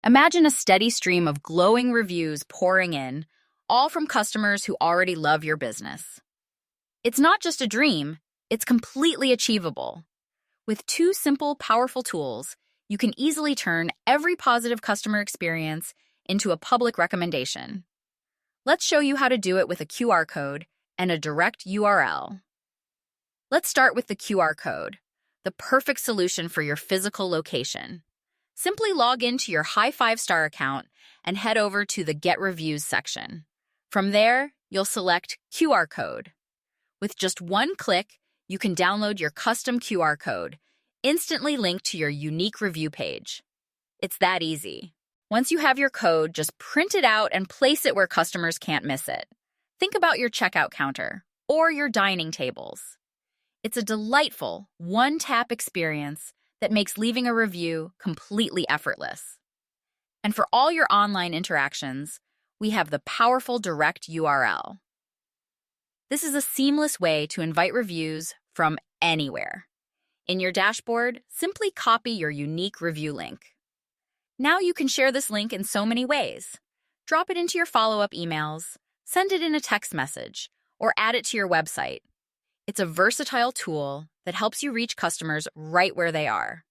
Imagine a steady stream of glowing reviews pouring in, all from customers who already love your business. It's not just a dream, it's completely achievable. With two simple, powerful tools, you can easily turn every positive customer experience into a public recommendation. Let's show you how to do it with a QR code and a direct URL. Let's start with the QR code, the perfect solution for your physical location. Simply log into your HiFiveStar account and head over to the Get Reviews section. From there, you'll select QR code. With just one click, you can download your custom QR code, instantly linked to your unique review page. It's that easy. Once you have your code, just print it out and place it where customers can't miss it. Think about your checkout counter or your dining tables. It's a delightful, one-tap experience that makes leaving a review completely effortless. And for all your online interactions, we have the powerful direct URL. This is a seamless way to invite reviews from anywhere. In your dashboard, simply copy your unique review link. Now you can share this link in so many ways. Drop it into your follow-up emails, send it in a text message, or add it to your website. It's a versatile tool that helps you reach customers right where they are.